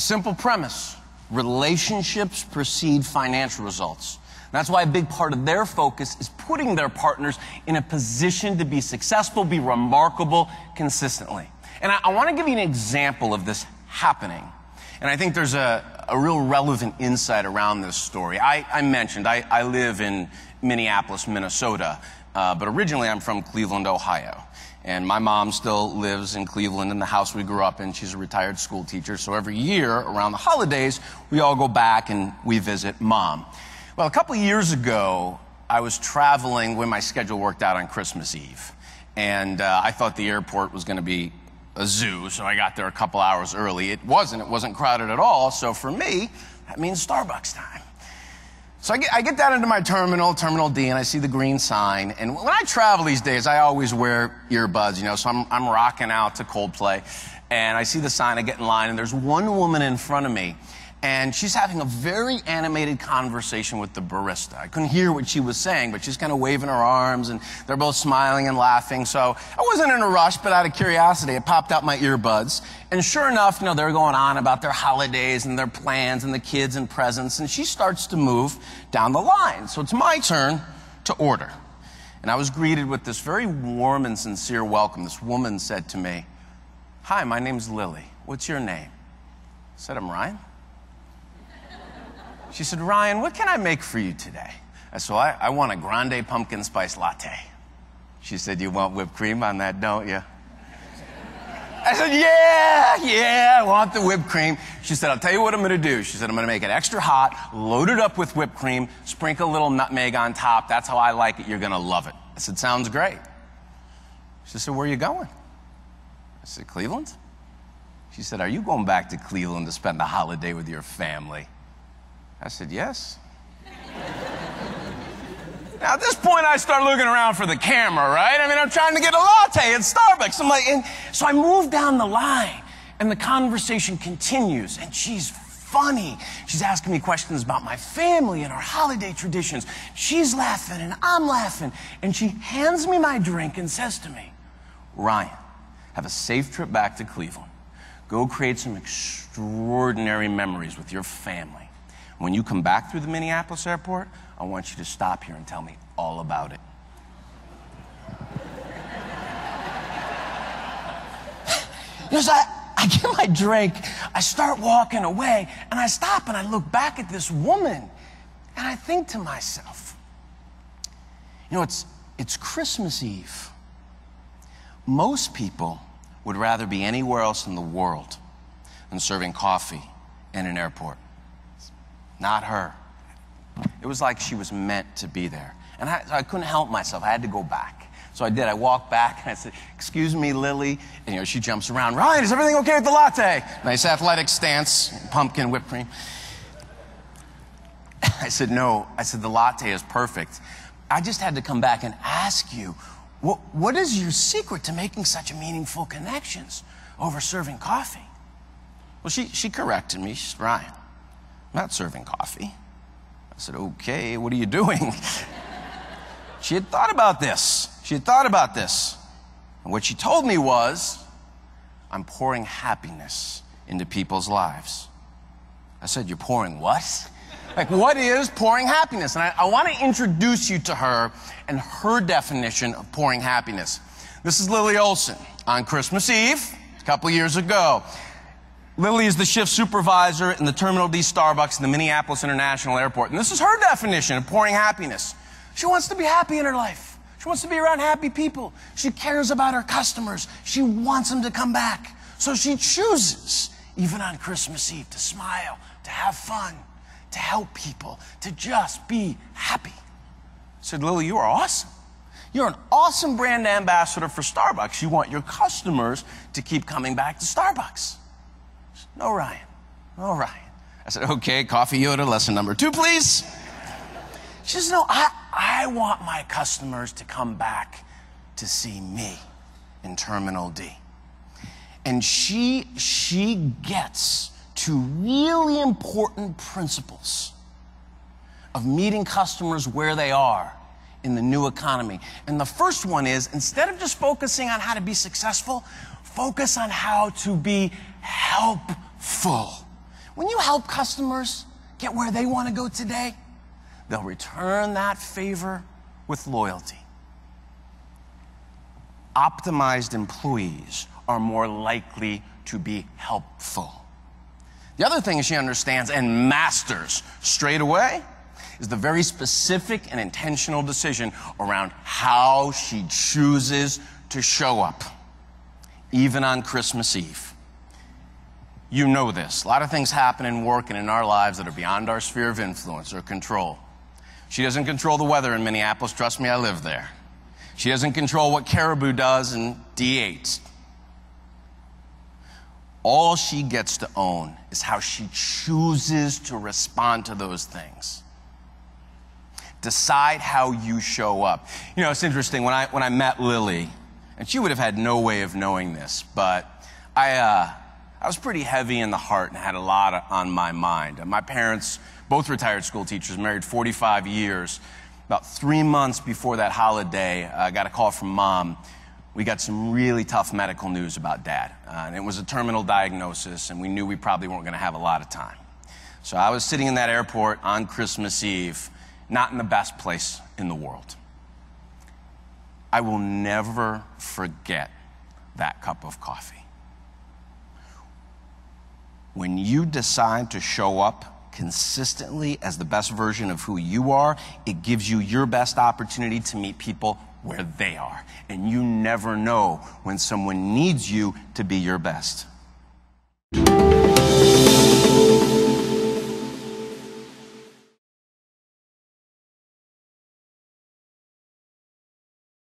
simple premise. Relationships precede financial results. That's why a big part of their focus is putting their partners in a position to be successful, be remarkable consistently. And I want to give you an example of this happening. And I think there's a real relevant insight around this story. I mentioned I live in Minneapolis, Minnesota, but originally I'm from Cleveland, Ohio. And my mom still lives in Cleveland in the house we grew up in. She's a retired school teacher. So every year around the holidays, we all go back and we visit Mom. Well, a couple of years ago, I was traveling when my schedule worked out on Christmas Eve. And I thought the airport was going to be a zoo, so I got there a couple hours early. It wasn't crowded at all. So for me, that means Starbucks time. So I get down into my Terminal D, and I see the green sign. And when I travel these days, I always wear earbuds, you know, so I'm rocking out to Coldplay. And I see the sign, I get in line, and there's one woman in front of me. And she's having a very animated conversation with the barista. I couldn't hear what she was saying, but she's kind of waving her arms, and they're both smiling and laughing. So I wasn't in a rush, but out of curiosity, I popped out my earbuds. And sure enough, you know, they're going on about their holidays and their plans and the kids and presents. And she starts to move down the line. So it's my turn to order. And I was greeted with this very warm and sincere welcome. This woman said to me, "Hi, my name's Lily. What's your name?" I said, "I'm Ryan." She said, "Ryan, what can I make for you today?" I said, I want a grande pumpkin spice latte. She said, "You want whipped cream on that, don't you?" I said, yeah, I want the whipped cream. She said, "I'll tell you what I'm going to do." She said, "I'm going to make it extra hot, load it up with whipped cream, sprinkle a little nutmeg on top. That's how I like it. You're going to love it." I said, "Sounds great." She said, "Where are you going?" I said, "Cleveland." She said, "Are you going back to Cleveland to spend the holiday with your family?" I said, "Yes." Now, at this point, I start looking around for the camera, right? I mean, I'm trying to get a latte at Starbucks. I'm like, and so I move down the line, and the conversation continues, and she's funny. She's asking me questions about my family and our holiday traditions. She's laughing, and I'm laughing, and she hands me my drink and says to me, "Ryan, have a safe trip back to Cleveland. Go create some extraordinary memories with your family. When you come back through the Minneapolis airport, I want you to stop here and tell me all about it." You know, so I get my drink, I start walking away, and I stop and I look back at this woman, and I think to myself, you know, it's Christmas Eve. Most people would rather be anywhere else in the world than serving coffee in an airport. Not her. It was like she was meant to be there. And I couldn't help myself. I had to go back. So I did. I walked back and I said, "Excuse me, Lily." And you know, she jumps around. "Ryan, is everything okay with the latte?" Nice athletic stance, pumpkin whipped cream. I said, "No." I said, "The latte is perfect. I just had to come back and ask you, what is your secret to making such meaningful connections over serving coffee?" Well, she corrected me. She said, "Ryan, I'm not serving coffee." I said, "Okay, what are you doing?" She had thought about this. And what she told me was, "I'm pouring happiness into people's lives." I said, "You're pouring what?" Like, what is pouring happiness? And I want to introduce you to her and her definition of pouring happiness. This is Lily Olson on Christmas Eve, a couple of years ago. Lily is the shift supervisor in the Terminal D Starbucks in the Minneapolis International Airport. And this is her definition of pouring happiness. She wants to be happy in her life. She wants to be around happy people. She cares about her customers. She wants them to come back. So she chooses, even on Christmas Eve, to smile, to have fun, to help people, to just be happy. I said, "Lily, you are awesome. You're an awesome brand ambassador for Starbucks. You want your customers to keep coming back to Starbucks." "No, Ryan. No, Ryan." I said, "Okay, coffee Yoda, lesson number 2, please." She says, "No, I want my customers to come back to see me in Terminal D." And she gets to really important principles of meeting customers where they are in the new economy. And the first one is, instead of just focusing on how to be successful, focus on how to be helpful. When you help customers get where they want to go today, they'll return that favor with loyalty. Optimized employees are more likely to be helpful. The other thing she understands and masters straight away is the very specific and intentional decision around how she chooses to show up, even on Christmas Eve. You know this. A lot of things happen in work and in our lives that are beyond our sphere of influence or control. She doesn't control the weather in Minneapolis. Trust me, I live there. She doesn't control what Caribou does in D8. All she gets to own is how she chooses to respond to those things. Decide how you show up. You know, it's interesting, when I met Lily, and she would have had no way of knowing this, but I was pretty heavy in the heart and had a lot on my mind. My parents, both retired school teachers, married 45 years. About 3 months before that holiday, I got a call from Mom. We got some really tough medical news about Dad. And it was a terminal diagnosis, and we knew we probably weren't going to have a lot of time. So I was sitting in that airport on Christmas Eve, not in the best place in the world. I will never forget that cup of coffee. When you decide to show up consistently as the best version of who you are, it gives you your best opportunity to meet people where they are. And you never know when someone needs you to be your best.